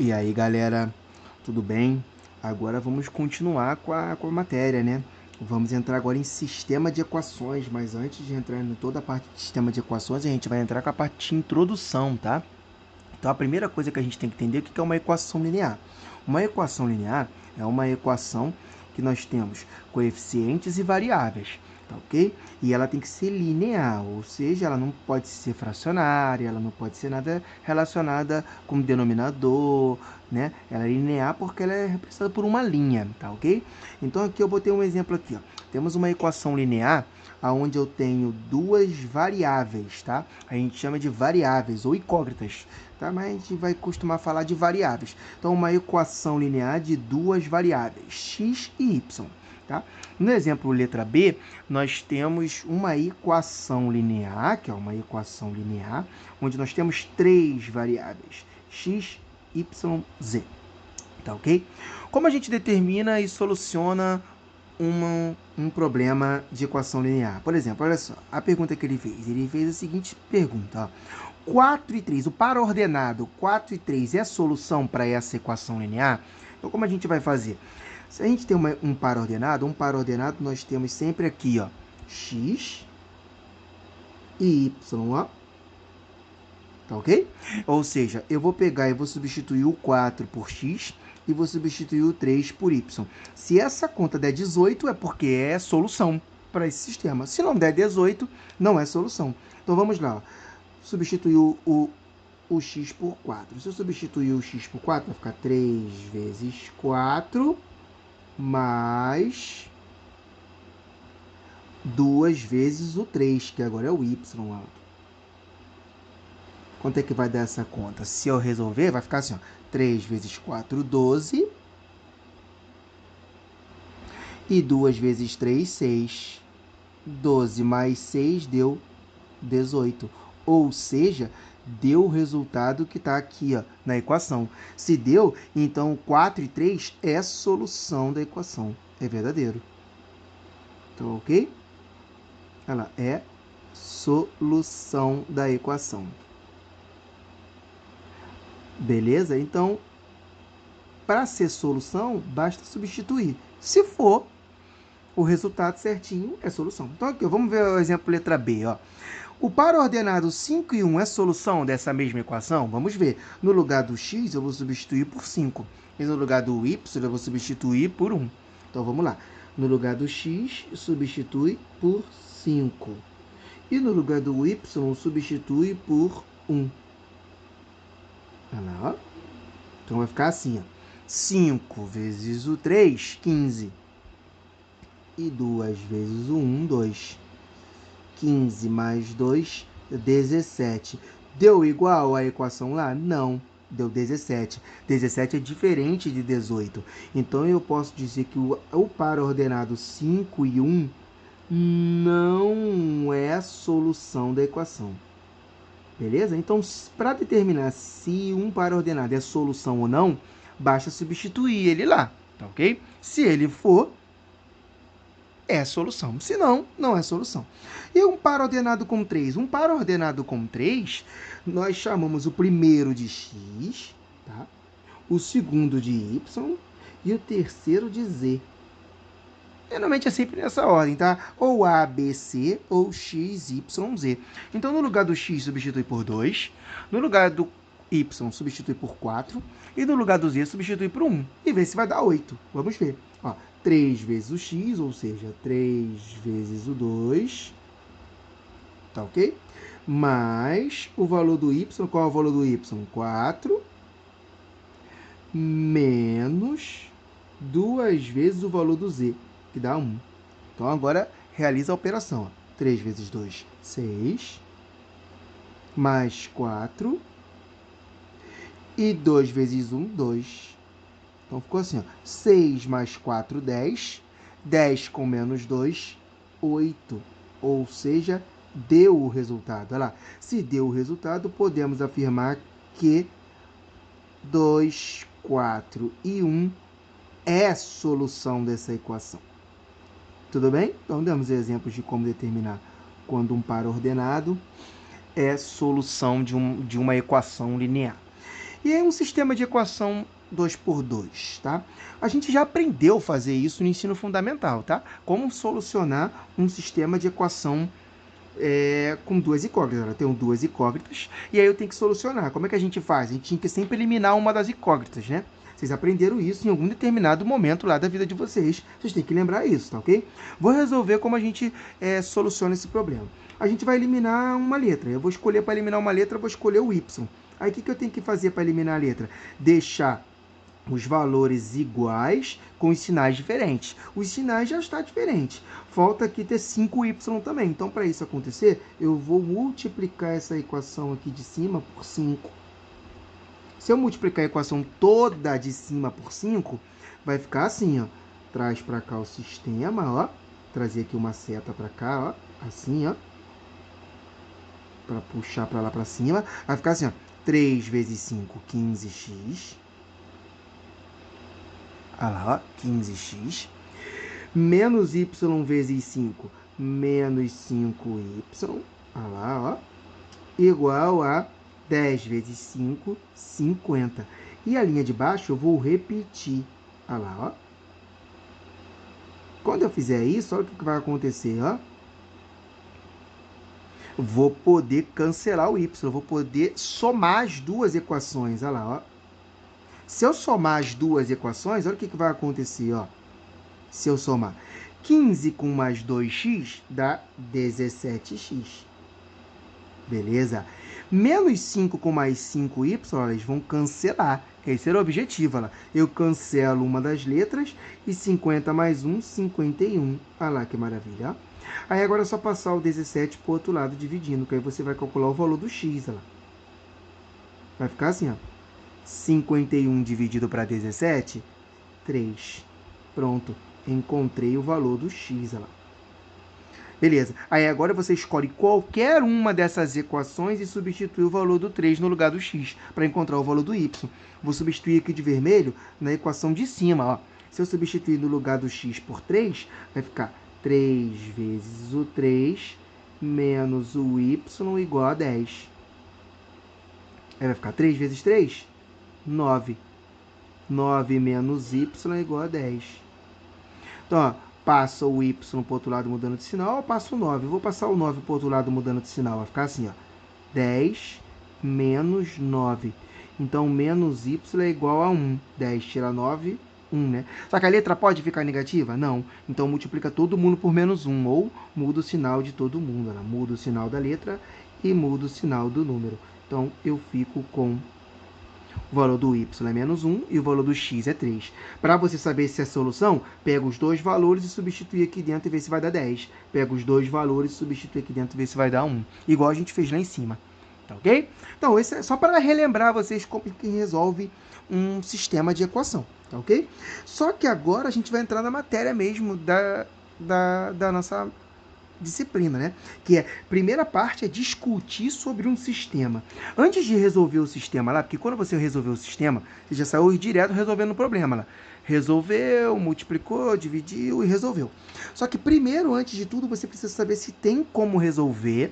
E aí, galera, tudo bem? Agora vamos continuar com a matéria, né? Vamos entrar agora em sistema de equações, mas antes de entrar em toda a parte de sistema de equações, a gente vai entrar com a parte de introdução, tá? Então, a primeira coisa que a gente tem que entender é o que é uma equação linear. Uma equação linear é uma equação que nós temos coeficientes e variáveis, tá ok? E ela tem que ser linear, ou seja, ela não pode ser fracionária, ela não pode ser nada relacionada com denominador, né? Ela é linear porque ela é representada por uma linha, tá ok? Então aqui eu botei um exemplo aqui, ó. Temos uma equação linear onde eu tenho duas variáveis, tá? A gente chama de variáveis ou incógnitas, tá? Mas a gente vai costumar falar de variáveis. Então, uma equação linear de duas variáveis, x e y. Tá? No exemplo letra B, nós temos uma equação linear, que é uma equação linear, onde nós temos três variáveis, x, y, z. Tá ok? Como a gente determina e soluciona um problema de equação linear? Por exemplo, olha só, a pergunta que ele fez. Ele fez a seguinte pergunta, ó. 4 e 3, o par ordenado 4 e 3 é a solução para essa equação linear? Então, como a gente vai fazer? Se a gente tem um par ordenado nós temos sempre aqui, ó, x e y, ó, tá ok? Ou seja, eu vou pegar e vou substituir o 4 por x e vou substituir o 3 por y. Se essa conta der 18, é porque é solução para esse sistema. Se não der 18, não é solução. Então, vamos lá, ó. Substituir o x por 4. Se eu substituir o x por 4, vai ficar 3 vezes 4 mais 2 vezes o 3, que agora é o y. Quanto é que vai dar essa conta? Se eu resolver, vai ficar assim, ó, 3 vezes 4, 12. E 2 vezes 3, 6. 12 mais 6 deu 18. Ou seja, deu o resultado que está aqui, ó, na equação. Se deu, então 4 e 3 é a solução da equação. É verdadeiro. Então, ok? Ela é solução da equação. Beleza? Então, para ser solução, basta substituir. Se for o resultado certinho, é solução. Então, aqui, vamos ver o exemplo letra B. Ó. O par ordenado 5 e 1 é solução dessa mesma equação? Vamos ver. No lugar do x, eu vou substituir por 5. E no lugar do y, eu vou substituir por 1. Então, vamos lá. No lugar do x, substitui por 5. E no lugar do y, substitui por 1. Olha lá, ó. Então, vai ficar assim, ó. 5 vezes o 3, 15. E 2 vezes o 1, 2. 15 mais 2, 17. Deu igual a equação lá? Não, deu 17. 17 é diferente de 18. Então, eu posso dizer que o par ordenado 5 e 1 não é a solução da equação. Beleza? Então, para determinar se um par ordenado é solução ou não, basta substituir ele lá, tá ok? Se ele for, é solução. Se não, não é solução. E um par ordenado com 3? Um par ordenado com 3, nós chamamos o primeiro de x, tá? O segundo de y e o terceiro de z. Geralmente é sempre nessa ordem, tá? Ou A, B, C, ou X, Y, Z. Então, no lugar do X, substitui por 2. No lugar do Y, substitui por 4. E no lugar do Z, substitui por 1. E vê se vai dar 8. Vamos ver. Ó, 3 vezes o X, ou seja, 3 vezes o 2. Tá ok? Mais o valor do Y. Qual é o valor do Y? 4. Menos 2 vezes o valor do Z, que dá 1. Então, agora, realiza a operação. Ó. 3 vezes 2, 6. Mais 4. E 2 vezes 1, 2. Então, ficou assim. Ó. 6 mais 4, 10. 10 com menos 2, 8. Ou seja, deu o resultado. Olha lá. Se deu o resultado, podemos afirmar que 2, 4 e 1 é a solução dessa equação. Tudo bem? Então, damos exemplos de como determinar quando um par ordenado é solução de uma equação linear. E aí um sistema de equação 2 por 2, tá? A gente já aprendeu a fazer isso no ensino fundamental, tá? Como solucionar um sistema de equação com duas incógnitas. Eu tenho duas incógnitas e aí eu tenho que solucionar. Como é que a gente faz? A gente tinha que sempre eliminar uma das incógnitas, né? Vocês aprenderam isso em algum determinado momento lá da vida de vocês. Vocês têm que lembrar isso, tá ok? Vou resolver como a gente soluciona esse problema. A gente vai eliminar uma letra. Eu vou escolher para eliminar uma letra, eu vou escolher o y. Aí o que eu tenho que fazer para eliminar a letra? Deixar os valores iguais com os sinais diferentes. Os sinais já estão diferentes. Falta aqui ter 5y também. Então, para isso acontecer, eu vou multiplicar essa equação aqui de cima por 5. Se eu multiplicar a equação toda de cima por 5, vai ficar assim, ó. Traz para cá o sistema, ó. Trazer aqui uma seta para cá, ó. Assim, ó. Para puxar para lá para cima. Vai ficar assim, ó. 3 vezes 5, 15x. Olha lá, ó, 15x. Menos y vezes 5, menos 5y. Olha lá, ó. Igual a 10 vezes 5, 50. E a linha de baixo eu vou repetir. Olha lá, ó. Quando eu fizer isso, olha o que vai acontecer, ó. Vou poder cancelar o y. Vou poder somar as duas equações. Olha lá, ó. Se eu somar as duas equações, olha o que vai acontecer, ó. Se eu somar 15 com mais 2x, dá 17x. Beleza? Menos 5 com mais 5y, ó, eles vão cancelar. Esse era o objetivo, ó. Eu cancelo uma das letras e 50 mais 1, 51. Olha lá que maravilha, ó. Aí agora é só passar o 17 para o outro lado dividindo, que aí você vai calcular o valor do x, ó. Vai ficar assim, ó. 51 dividido para 17, 3. Pronto, encontrei o valor do x, olha lá. Beleza, aí agora você escolhe qualquer uma dessas equações e substitui o valor do 3 no lugar do x, para encontrar o valor do y. Vou substituir aqui de vermelho na equação de cima, ó. Se eu substituir no lugar do x por 3, vai ficar 3 vezes o 3 menos o y igual a 10. Aí vai ficar 3 vezes 3? 9. 9 menos y é igual a 10. Então, ó, passa o y para o outro lado mudando de sinal, eu passo o 9. Eu vou passar o 9 para o outro lado mudando de sinal. Vai ficar assim, ó. 10 menos 9. Então, menos y é igual a 1. 10 tira 9, 1, né? Só que a letra pode ficar negativa? Não. Então, multiplica todo mundo por menos 1. Ou muda o sinal de todo mundo. Né? Muda o sinal da letra e muda o sinal do número. Então, eu fico com o valor do y é menos 1 e o valor do x é 3. Para você saber se é solução, pega os dois valores e substitui aqui dentro e vê se vai dar 10. Pega os dois valores e substitui aqui dentro e vê se vai dar 1. Igual a gente fez lá em cima. Tá ok? Então, esse é só para relembrar vocês como que resolve um sistema de equação. Tá ok? Só que agora a gente vai entrar na matéria mesmo da nossa disciplina, né? Que é, primeira parte é discutir sobre um sistema. Antes de resolver o sistema lá, porque quando você resolveu o sistema, você já saiu direto resolvendo o problema lá. Resolveu, multiplicou, dividiu e resolveu. Só que primeiro, antes de tudo, você precisa saber se tem como resolver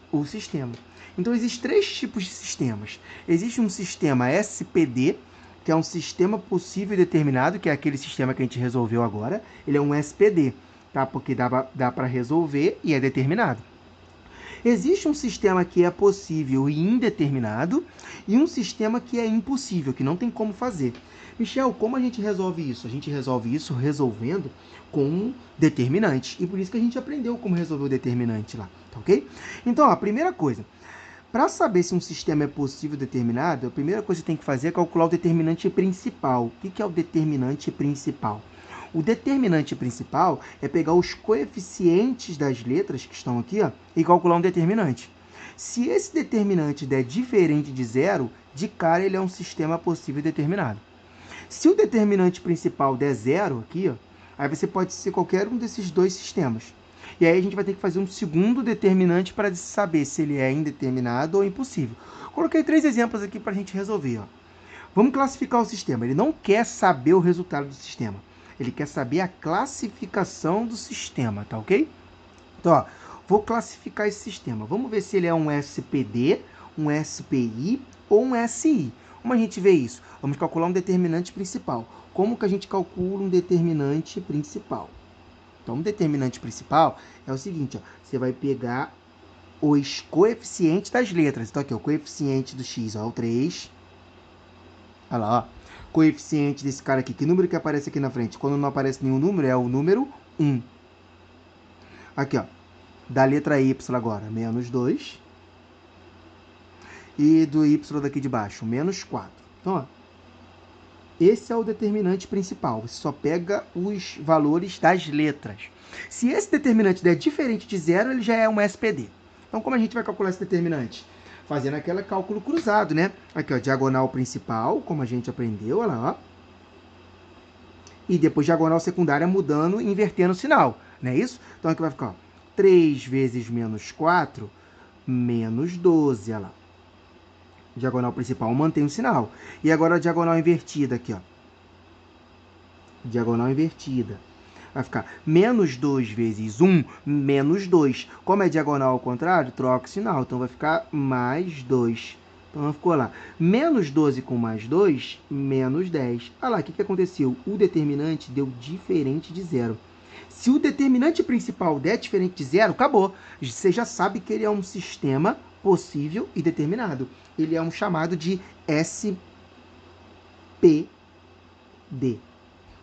o sistema. Então, existem três tipos de sistemas. Existe um sistema SPD, que é um sistema possível e determinado, que é aquele sistema que a gente resolveu agora. Ele é um SPD. Tá? Porque dá para resolver e é determinado. Existe um sistema que é possível e indeterminado e um sistema que é impossível, que não tem como fazer. Michel, como a gente resolve isso? A gente resolve isso resolvendo com um determinante. E por isso que a gente aprendeu como resolver o determinante lá, tá ok? Então, ó, a primeira coisa, para saber se um sistema é possível ou determinado, a primeira coisa que você tem que fazer é calcular o determinante principal. O que é o determinante principal? O determinante principal é pegar os coeficientes das letras que estão aqui, ó, e calcular um determinante. Se esse determinante der diferente de zero, de cara ele é um sistema possível e determinado. Se o determinante principal der zero aqui, ó, aí você pode ser qualquer um desses dois sistemas. E aí a gente vai ter que fazer um segundo determinante para saber se ele é indeterminado ou impossível. Coloquei 3 exemplos aqui para a gente resolver. Ó. Vamos classificar o sistema. Ele não quer saber o resultado do sistema. Ele quer saber a classificação do sistema, tá ok? Então, ó, vou classificar esse sistema. Vamos ver se ele é um SPD, um SPI ou um SI. Como a gente vê isso? Vamos calcular um determinante principal. Como que a gente calcula um determinante principal? Então, um determinante principal é o seguinte, ó, você vai pegar os coeficientes das letras. Então, aqui, o coeficiente do x, ó, é o 3. Olha lá, ó. Coeficiente desse cara aqui. Que número que aparece aqui na frente? Quando não aparece nenhum número, é o número 1. Aqui, ó. Da letra y agora, menos 2. E do y daqui de baixo, menos 4. Então, ó, esse é o determinante principal. Você só pega os valores das letras. Se esse determinante der diferente de zero, ele já é um SPD. Então, como a gente vai calcular esse determinante? Fazendo aquele cálculo cruzado, né? Aqui, ó, diagonal principal, como a gente aprendeu, olha lá, ó. E depois diagonal secundária mudando, invertendo o sinal, não é isso? Então, aqui vai ficar, ó, 3 vezes menos 4, menos 12, olha lá. Diagonal principal mantém o sinal. E agora a diagonal invertida aqui, ó. Diagonal invertida. Vai ficar menos 2 vezes 1, menos 2. Como é diagonal ao contrário, troca o sinal. Então, vai ficar mais 2. Então, ficou lá. Menos 12 com mais 2, menos 10. Olha lá, o que aconteceu? O determinante deu diferente de zero. Se o determinante principal der diferente de zero, acabou. Você já sabe que ele é um sistema possível e determinado. Ele é um chamado de SPD. Ou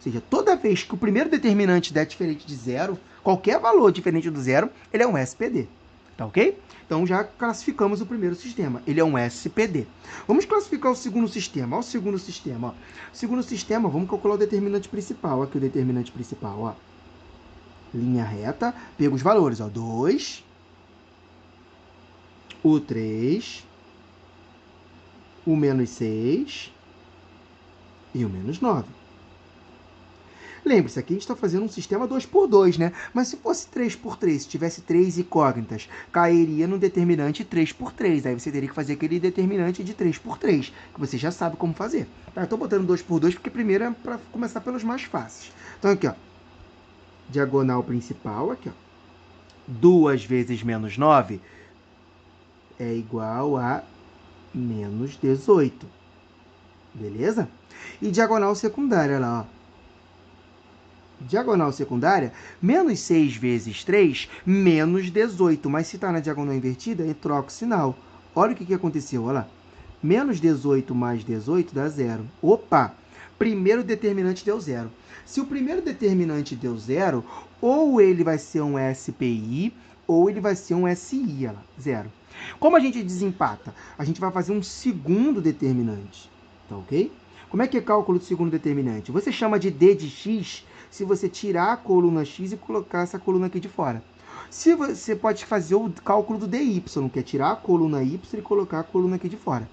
seja, toda vez que o primeiro determinante der diferente de zero, qualquer valor diferente do zero, ele é um SPD. Tá ok? Então já classificamos o primeiro sistema. Ele é um SPD. Vamos classificar o segundo sistema. Olha o segundo sistema. Ó. O segundo sistema, vamos calcular o determinante principal. Aqui o determinante principal. Ó. Linha reta. Pega os valores. Ó. 2. O 3. O menos 6. E o menos 9. Lembre-se, aqui a gente está fazendo um sistema 2 por 2, né? Mas se fosse 3 por 3, se tivesse 3 incógnitas, cairia no determinante 3 por 3. Aí você teria que fazer aquele determinante de 3 por 3, que você já sabe como fazer. Tá? Eu estou botando 2 por 2 porque primeiro é para começar pelos mais fáceis. Então aqui, ó, diagonal principal, aqui, ó, 2 vezes menos 9 é igual a menos 18. Beleza? E diagonal secundária lá, ó. Diagonal secundária, menos 6 vezes 3, menos 18. Mas se está na diagonal invertida, eu troco o sinal. Olha o que aconteceu, olha lá. Menos 18 mais 18 dá 0. Opa! Primeiro determinante deu 0. Se o primeiro determinante deu 0, ou ele vai ser um SPI, ou ele vai ser um SI, olha lá, 0. Como a gente desempata? A gente vai fazer um segundo determinante, tá ok? Como é que é cálculo do segundo determinante? Você chama de D de x se você tirar a coluna x e colocar essa coluna aqui de fora. Se você pode fazer o cálculo do dy, que é tirar a coluna y e colocar a coluna aqui de fora.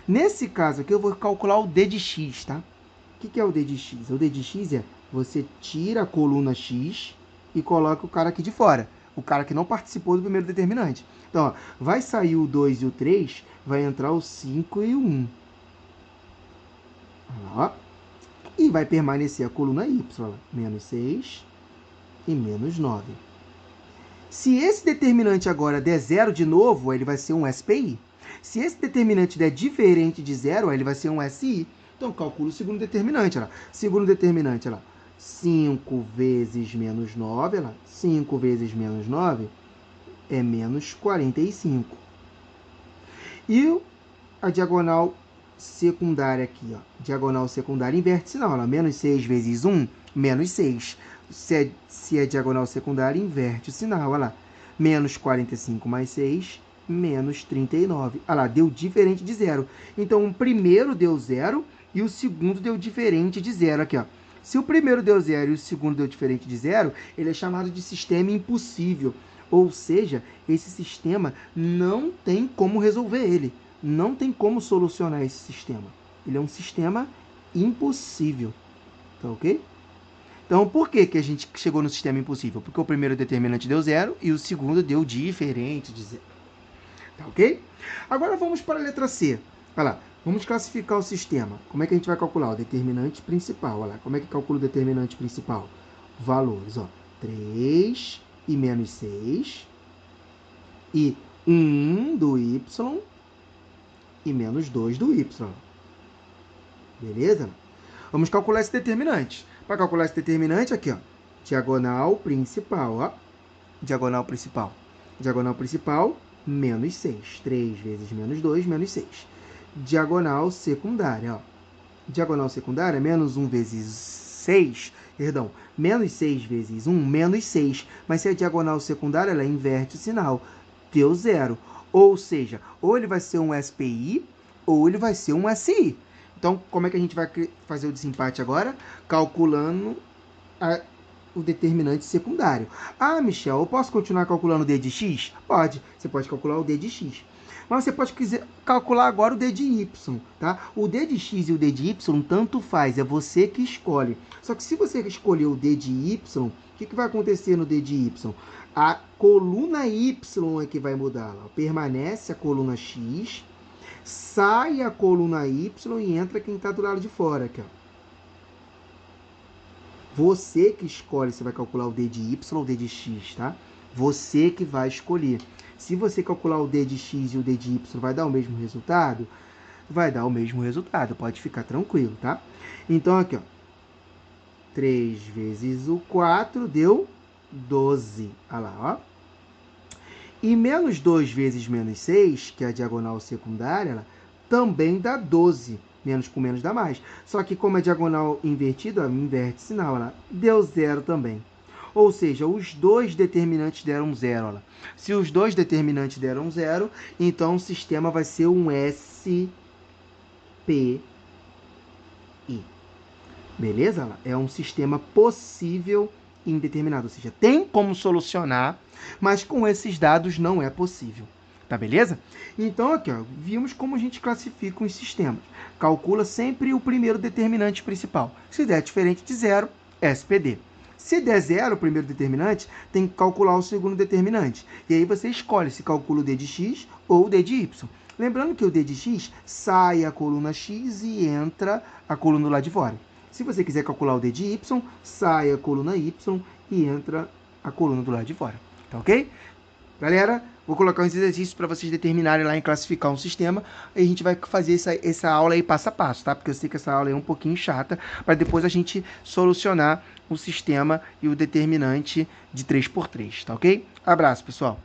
Nesse caso aqui, eu vou calcular o d de x, tá? O que é o d de x? O d de x é você tira a coluna x e coloca o cara aqui de fora. O cara que não participou do primeiro determinante. Então, ó, vai sair o 2 e o 3, vai entrar o 5 e o 1. Ó. E vai permanecer a coluna y, menos 6 e menos 9. Se esse determinante agora der 0 de novo, ele vai ser um SPI. Se esse determinante der diferente de 0, ele vai ser um SI. Então, calcula o segundo determinante. Olha. Segundo determinante, olha. 5 vezes menos 9, olha. 5 vezes menos 9 é menos 45. E a diagonal secundária aqui, ó. Diagonal secundária inverte sinal, ó. Menos 6 vezes 1, menos 6. Se é diagonal secundária, inverte o sinal, olha lá. Menos 45 mais 6, menos 39. Olha lá, deu diferente de 0. Então, o primeiro deu 0 e o segundo deu diferente de 0. Aqui, ó. Se o primeiro deu 0 e o segundo deu diferente de 0, ele é chamado de sistema impossível. Ou seja, esse sistema não tem como resolver ele. Não tem como solucionar esse sistema. Ele é um sistema impossível. Tá ok? Então, por que a gente chegou no sistema impossível? Porque o primeiro determinante deu 0 e o segundo deu diferente de 0. Tá ok? Agora vamos para a letra C. Olha lá. Vamos classificar o sistema. Como é que a gente vai calcular? O determinante principal. Olha lá. Como é que calcula o determinante principal? Valores, ó. 3 e menos 6. E 1 do y e menos 2 do y. Beleza? Vamos calcular esse determinante. Para calcular esse determinante, aqui, ó, diagonal principal, ó. Diagonal principal. Diagonal principal, menos 6. 3 vezes menos 2, menos 6. Diagonal secundária, ó. Diagonal secundária, menos 1 vezes 6, perdão, menos 6 vezes 1, menos 6. Mas se é diagonal secundária, ela inverte o sinal. Deu zero. Ou seja, ou ele vai ser um SPI, ou ele vai ser um SI. Então, como é que a gente vai fazer o desempate agora? Calculando o determinante secundário. Ah, Michel, eu posso continuar calculando o D de x? Pode. Você pode calcular o D de x. Mas você pode calcular agora o D de y, tá? O D de x e o D de y tanto faz, é você que escolhe. Só que se você escolher o D de y, o que vai acontecer no D de y? A coluna y é que vai mudar. Permanece a coluna x, sai a coluna y e entra quem está do lado de fora, aqui, ó. Você que escolhe se vai calcular o D de y ou o D de x, tá? Você que vai escolher. Se você calcular o D de x e o D de y, vai dar o mesmo resultado? Vai dar o mesmo resultado, pode ficar tranquilo, tá? Então, aqui, ó. 3 vezes o 4 deu 12. Olha lá, ó. E menos 2 vezes menos 6, que é a diagonal secundária, ela também dá 12. Menos com menos dá mais. Só que como é diagonal invertida, inverte sinal, ela deu zero também. Ou seja, os dois determinantes deram zero. Olha. Se os dois determinantes deram zero, então o sistema vai ser um SPI. Beleza? Olha. É um sistema possível indeterminado. Ou seja, tem como solucionar, mas com esses dados não é possível. Tá beleza? Então, aqui, ó, vimos como a gente classifica os sistemas. Calcula sempre o primeiro determinante principal. Se der diferente de zero, SPD. Se der zero, o primeiro determinante, tem que calcular o segundo determinante. E aí você escolhe se calcula o D de x ou o D de y. Lembrando que o D de x sai a coluna x e entra a coluna do lado de fora. Se você quiser calcular o D de y, sai a coluna y e entra a coluna do lado de fora. Tá ok? Galera, vou colocar uns exercícios para vocês determinarem lá em classificar um sistema. E a gente vai fazer essa aula aí passo a passo, tá? Porque eu sei que essa aula é um pouquinho chata, para depois a gente solucionar o sistema e o determinante de 3×3, tá ok? Abraço, pessoal!